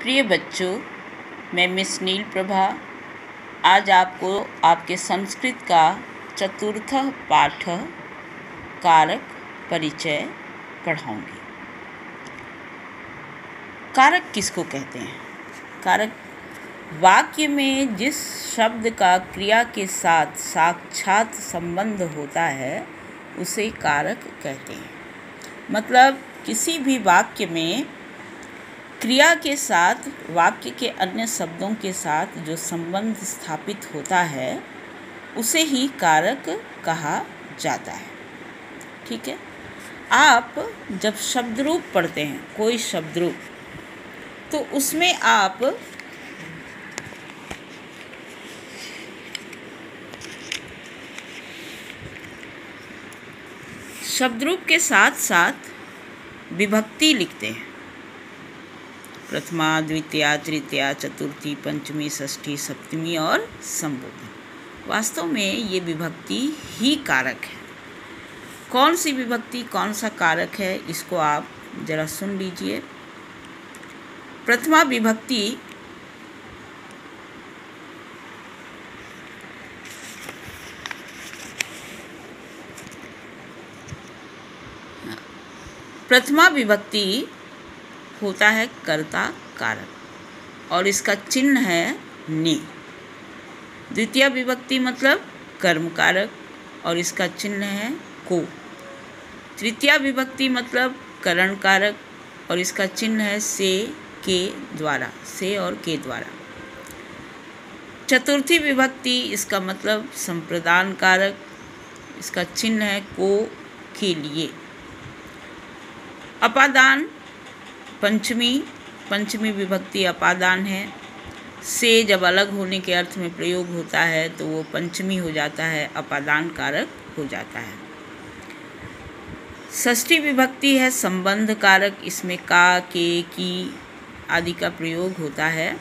प्रिय बच्चों, मैं मिस नील प्रभा आज आपको आपके संस्कृत का चतुर्थ पाठ कारक परिचय पढ़ाऊंगी। कारक किसको कहते हैं? कारक वाक्य में जिस शब्द का क्रिया के साथ साक्षात संबंध होता है उसे कारक कहते हैं। मतलब किसी भी वाक्य में क्रिया के साथ वाक्य के अन्य शब्दों के साथ जो संबंध स्थापित होता है उसे ही कारक कहा जाता है। ठीक है, आप जब शब्दरूप पढ़ते हैं कोई शब्दरूप, तो उसमें आप शब्दरूप के साथ साथ विभक्ति लिखते हैं। प्रथमा, द्वितीया, तृतीया, चतुर्थी, पंचमी, षष्ठी, सप्तमी और संबोधन। वास्तव में ये विभक्ति ही कारक है। कौन सी विभक्ति कौन सा कारक है इसको आप जरा सुन लीजिए। प्रथमा विभक्ति होता है कर्ता कारक और इसका चिन्ह है ने। द्वितीय विभक्ति मतलब कर्म कारक और इसका चिन्ह है को। तृतीय विभक्ति मतलब करण कारक और इसका चिन्ह है से, के द्वारा, से और के द्वारा। चतुर्थी विभक्ति इसका मतलब संप्रदान कारक, इसका चिन्ह है को, के लिए। अपादान पंचमी विभक्ति अपादान है। से जब अलग होने के अर्थ में प्रयोग होता है तो वो पंचमी हो जाता है, अपादान कारक हो जाता है। षष्ठी विभक्ति है संबंध कारक, इसमें का, के, की आदि का प्रयोग होता है।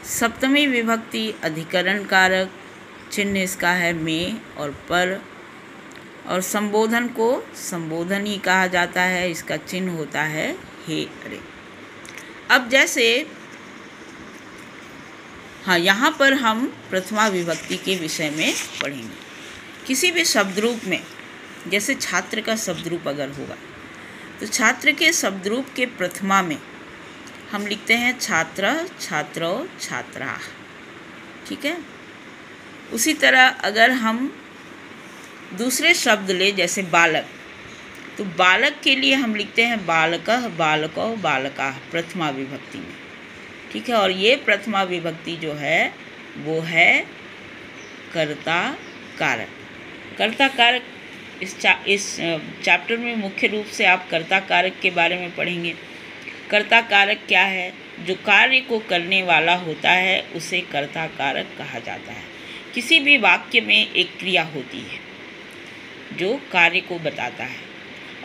सप्तमी विभक्ति अधिकरण कारक, चिन्ह इसका है में और पर। और संबोधन को संबोधन ही कहा जाता है, इसका चिन्ह होता है हे, अरे। अब जैसे यहाँ पर हम प्रथमा विभक्ति के विषय में पढ़ेंगे। किसी भी शब्दरूप में, जैसे छात्र का शब्दरूप अगर होगा तो छात्र के शब्दरूप के प्रथमा में हम लिखते हैं छात्र, छात्रो, छात्रा। ठीक है। उसी तरह अगर हम दूसरे शब्द ले, जैसे बालक, तो बालक के लिए हम लिखते हैं बालकः, बालको, बालका प्रथमा विभक्ति में। ठीक है। और ये प्रथमा विभक्ति जो है वो है कर्ता कारक। कर्ता कारक इस चैप्टर में मुख्य रूप से आप कर्ता कारक के बारे में पढ़ेंगे। कर्ता कारक क्या है? जो कार्य को करने वाला होता है उसे कर्ता कारक कहा जाता है। किसी भी वाक्य में एक क्रिया होती है जो कार्य को बताता है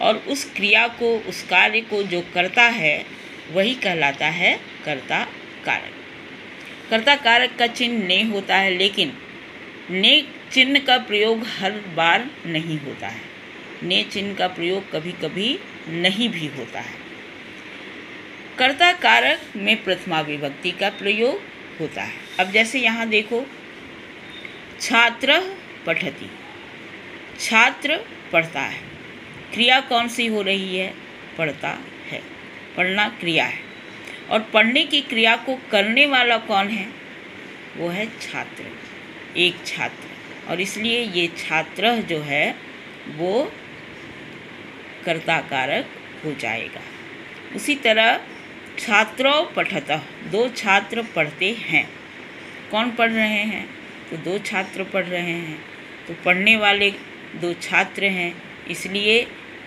और उस क्रिया को, उस कार्य को जो करता है वही कहलाता है कर्ता कारक। कर्ता कारक का चिन्ह ने होता है, लेकिन ने चिन्ह का प्रयोग हर बार नहीं होता है। ने चिन्ह का प्रयोग कभी कभी नहीं भी होता है। कर्ता कारक में प्रथमा विभक्ति का प्रयोग होता है। अब जैसे यहाँ देखो, छात्रः पठति, छात्र पढ़ता है। क्रिया कौन सी हो रही है? पढ़ता है। पढ़ना क्रिया है और पढ़ने की क्रिया को करने वाला कौन है? वो है छात्र, एक छात्र। और इसलिए ये छात्र जो है वो कर्ता कारक हो जाएगा। उसी तरह छात्रो पठतः, दो छात्र पढ़ते हैं। कौन पढ़ रहे हैं? तो दो छात्र पढ़ रहे हैं। तो पढ़ने वाले दो छात्र हैं, इसलिए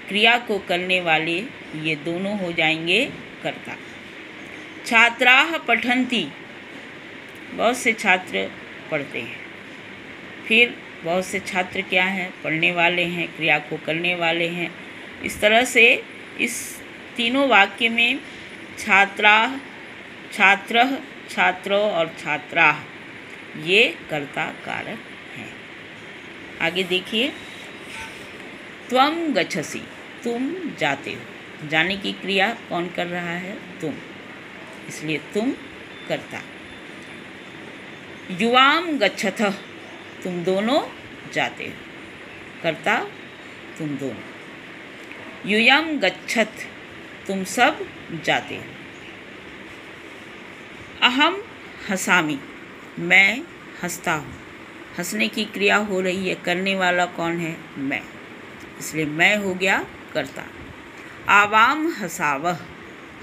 क्रिया को करने वाले ये दोनों हो जाएंगे कर्ता। छात्राः पठन्ति, बहुत से छात्र पढ़ते हैं। फिर बहुत से छात्र क्या हैं? पढ़ने वाले हैं, क्रिया को करने वाले हैं। इस तरह से इस तीनों वाक्य में छात्राः, छात्रः, छात्रो और छात्राः ये कर्ता कारक हैं। आगे देखिए, त्वं गच्छसि, तुम जाते हो। जाने की क्रिया कौन कर रहा है? तुम। इसलिए तुम कर्ता। युवाम गच्छतः, तुम दोनों जाते हो, कर्ता तुम दोनों। यूयम गच्छत, तुम सब जाते हो। अहम हसामी, मैं हंसता हूँ। हंसने की क्रिया हो रही है, करने वाला कौन है? मैं, इसलिए मैं हो गया कर्ता। आवाम हसावह,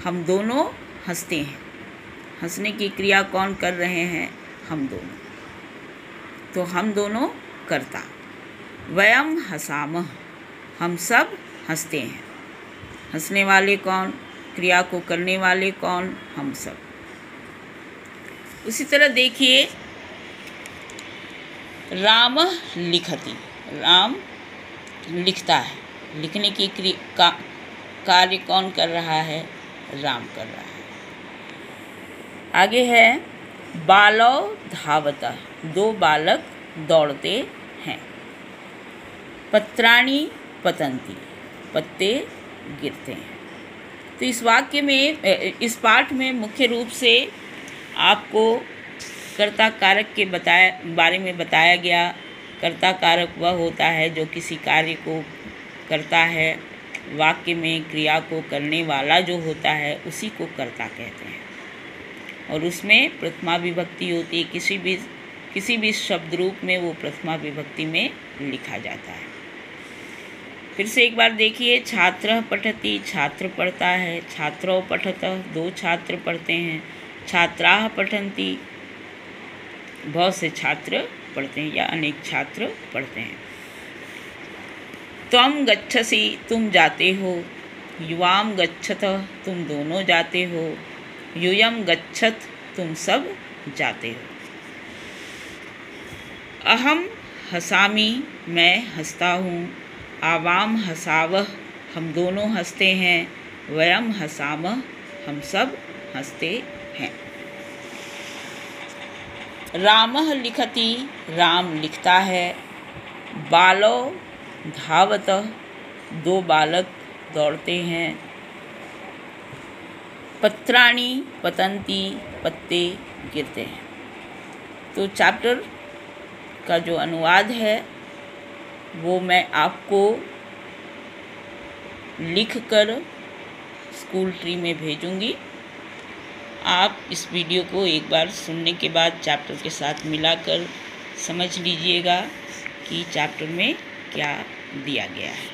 हम दोनों हंसते हैं। हंसने की क्रिया कौन कर रहे हैं? हम दोनों, तो हम दोनों कर्ता। वयम हसामह, हम सब हंसते हैं। हंसने वाले कौन? क्रिया को करने वाले कौन? हम सब। उसी तरह देखिए, राम लिखति, राम लिखता है। लिखने की कार्य कौन कर रहा है? राम कर रहा है। आगे है बालो धावता, दो बालक दौड़ते हैं। पत्राणि पतंती, पत्ते गिरते हैं। तो इस वाक्य में, इस पाठ में मुख्य रूप से आपको कर्ता कारक के बारे में बताया गया। कर्ता कारक वह होता है जो किसी कार्य को करता है। वाक्य में क्रिया को करने वाला जो होता है उसी को कर्ता कहते हैं, और उसमें प्रथमा विभक्ति होती है। किसी भी शब्द रूप में वो प्रथमा विभक्ति में लिखा जाता है। फिर से एक बार देखिए, छात्रः पठति, छात्र पढ़ता है। छात्रौ पठतः, दो छात्र पढ़ते हैं। छात्राः पठन्ति, बहुत से छात्र पढ़ते हैं या अनेक छात्र पढ़ते हैं। त्वं गच्छसि, तुम जाते हो। युवाम गच्छतः, तुम दोनों जाते हो। यूयम गच्छत, तुम सब जाते हो। अहम हसामि, मैं हंसता हूँ। आवाम हसावह, हम दोनों हंसते हैं। वयम हसामह, हम सब हंसते हैं। रामः लिखति, राम लिखता है। बालो धावतः, दो बालक दौड़ते हैं। पत्राणि पतन्ति, पत्ते गिरते हैं। तो चैप्टर का जो अनुवाद है वो मैं आपको लिखकर स्कूल ट्री में भेजूंगी। आप इस वीडियो को एक बार सुनने के बाद चैप्टर के साथ मिलाकर समझ लीजिएगा कि चैप्टर में क्या दिया गया है।